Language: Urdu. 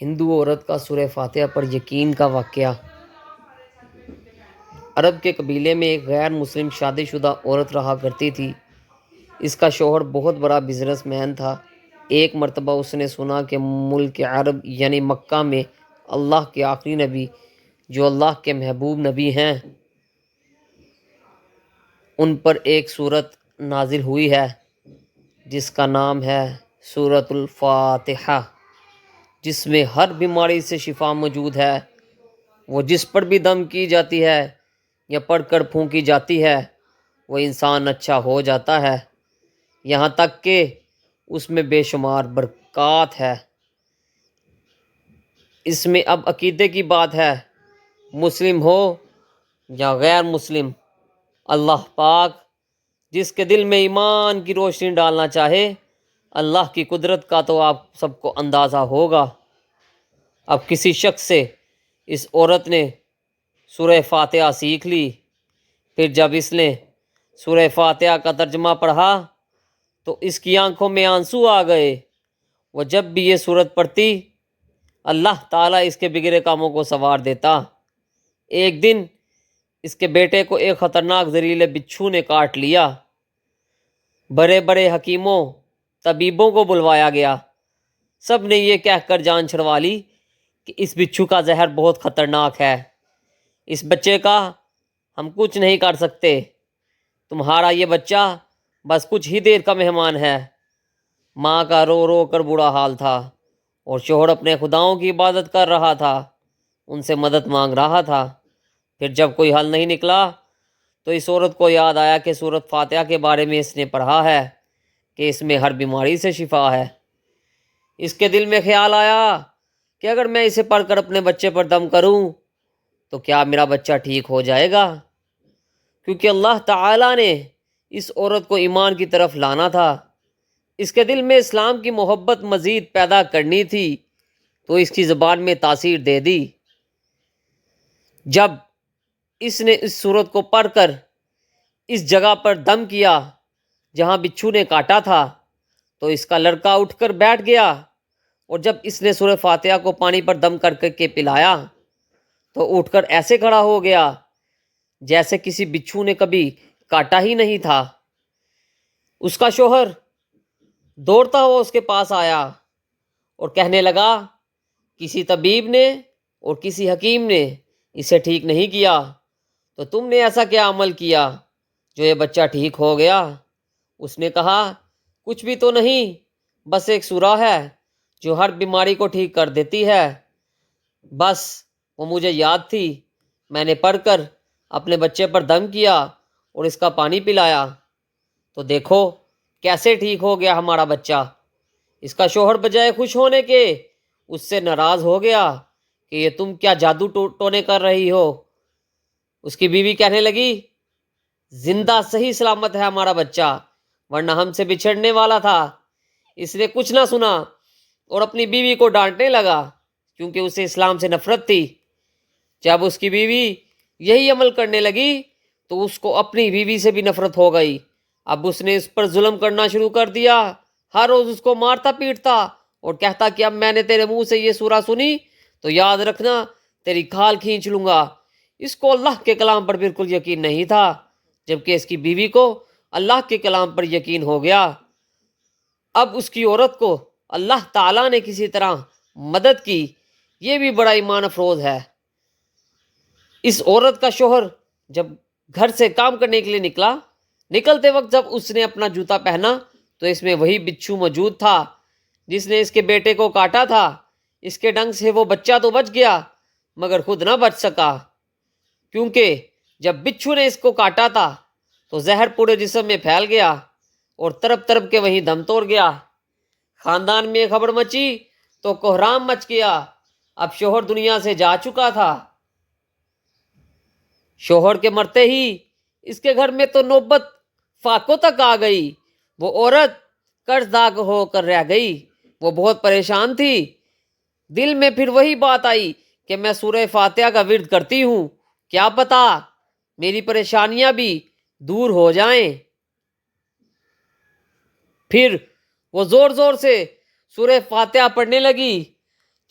ہندو عورت کا سورہ فاتحہ پر یقین کا واقعہ۔ عرب کے قبیلے میں ایک غیر مسلم شادی شدہ عورت رہا کرتی تھی۔ اس کا شوہر بہت بڑا بزنس مین تھا۔ ایک مرتبہ اس نے سنا کہ ملک عرب یعنی مکہ میں اللہ کے آخری نبی جو اللہ کے محبوب نبی ہیں ان پر ایک سورت نازل ہوئی ہے جس کا نام ہے سورۃ الفاتحہ، جس میں ہر بیماری سے شفا موجود ہے۔ وہ جس پر بھی دم کی جاتی ہے یا پڑھ کر پھونکی جاتی ہے وہ انسان اچھا ہو جاتا ہے، یہاں تک کہ اس میں بے شمار برکات ہے۔ اس میں اب عقیدے کی بات ہے، مسلم ہو یا غیر مسلم، اللہ پاک جس کے دل میں ایمان کی روشنی ڈالنا چاہے، اللہ کی قدرت کا تو آپ سب کو اندازہ ہوگا۔ اب کسی شخص سے اس عورت نے سورہ فاتحہ سیکھ لی، پھر جب اس نے سورہ فاتحہ کا ترجمہ پڑھا تو اس کی آنکھوں میں آنسو آ گئے۔ وہ جب بھی یہ سورت پڑھتی اللہ تعالیٰ اس کے بگڑے کاموں کو سنوار دیتا۔ ایک دن اس کے بیٹے کو ایک خطرناک زہریلے بچھو نے کاٹ لیا۔ بڑے بڑے حکیموں طبیبوں کو بلوایا گیا، سب نے یہ کہہ کر جان چھڑوا لی کہ اس بچھو کا زہر بہت خطرناک ہے، اس بچے کا ہم کچھ نہیں کر سکتے، تمہارا یہ بچہ بس کچھ ہی دیر کا مہمان ہے۔ ماں کا رو رو کر برا حال تھا اور شوہر اپنے خداؤں کی عبادت کر رہا تھا، ان سے مدد مانگ رہا تھا۔ پھر جب کوئی حل نہیں نکلا تو اس عورت کو یاد آیا کہ سورۃ فاتحہ کے بارے میں اس نے پڑھا ہے کہ اس میں ہر بیماری سے شفا ہے۔ اس کے دل میں خیال آیا کہ اگر میں اسے پڑھ کر اپنے بچے پر دم کروں تو کیا میرا بچہ ٹھیک ہو جائے گا؟ کیونکہ اللہ تعالیٰ نے اس عورت کو ایمان کی طرف لانا تھا، اس کے دل میں اسلام کی محبت مزید پیدا کرنی تھی، تو اس کی زبان میں تاثیر دے دی۔ جب اس نے اس سورت کو پڑھ کر اس جگہ پر دم کیا جہاں بچھو نے کاٹا تھا تو اس کا لڑکا اٹھ کر بیٹھ گیا، اور جب اس نے سورہ فاتحہ کو پانی پر دم کر کے پلایا تو اٹھ کر ایسے کھڑا ہو گیا جیسے کسی بچھو نے کبھی کاٹا ہی نہیں تھا۔ اس کا شوہر دوڑتا ہوا اس کے پاس آیا اور کہنے لگا، کسی طبیب نے اور کسی حکیم نے اسے ٹھیک نہیں کیا، تو تم نے ایسا کیا عمل کیا جو یہ بچہ ٹھیک ہو گیا؟ اس نے کہا، کچھ بھی تو نہیں، بس ایک سورہ ہے جو ہر بیماری کو ٹھیک کر دیتی ہے، بس وہ مجھے یاد تھی، میں نے پڑھ کر اپنے بچے پر دم کیا اور اس کا پانی پلایا، تو دیکھو کیسے ٹھیک ہو گیا ہمارا بچہ۔ اس کا شوہر بجائے خوش ہونے کے اس سے ناراض ہو گیا کہ یہ تم کیا جادو ٹونے کر رہی ہو۔ اس کی بیوی کہنے لگی، زندہ صحیح سلامت ہے ہمارا بچہ، ورنہ ہم سے بچھڑنے والا تھا۔ اس نے کچھ نہ سنا اور اپنی بیوی کو ڈانٹنے لگا کیونکہ اسے اسلام سے نفرت تھی۔ جب اس کی بیوی یہی عمل کرنے لگی تو اس کو اپنی بیوی سے بھی نفرت ہو گئی۔ اب اس نے اس پر ظلم کرنا شروع کر دیا، ہر روز اس کو مارتا پیٹتا اور کہتا کہ اب میں نے تیرے منہ سے یہ سورہ سنی تو یاد رکھنا تیری کھال کھینچ لوں گا۔ اس کو اللہ کے کلام پر بالکل یقین نہیں تھا، جبکہ اس کی بیوی کو اللہ کے کلام پر یقین ہو گیا۔ اب اس کی عورت کو اللہ تعالیٰ نے کسی طرح مدد کی، یہ بھی بڑا ایمان افروز ہے۔ اس عورت کا شوہر جب گھر سے کام کرنے کے لیے نکلا، نکلتے وقت جب اس نے اپنا جوتا پہنا تو اس میں وہی بچھو موجود تھا جس نے اس کے بیٹے کو کاٹا تھا۔ اس کے ڈنگ سے وہ بچہ تو بچ گیا مگر خود نہ بچ سکا، کیونکہ جب بچھو نے اس کو کاٹا تھا تو زہر پورے جسم میں پھیل گیا اور تڑپ تڑپ کے وہیں دم توڑ گیا۔ خاندان میں خبر مچی تو کوہرام مچ گیا۔ اب شوہر دنیا سے جا چکا تھا۔ شوہر کے مرتے ہی اس کے گھر میں تو نوبت فاقوں تک آ گئی۔ وہ عورت قرض داغ ہو کر رہ گئی، وہ بہت پریشان تھی۔ دل میں پھر وہی بات آئی کہ میں سورہ فاتحہ کا ورد کرتی ہوں، کیا پتا میری پریشانیاں بھی دور ہو جائیں۔ پھر وہ زور زور سے سورہ فاتحہ پڑھنے لگی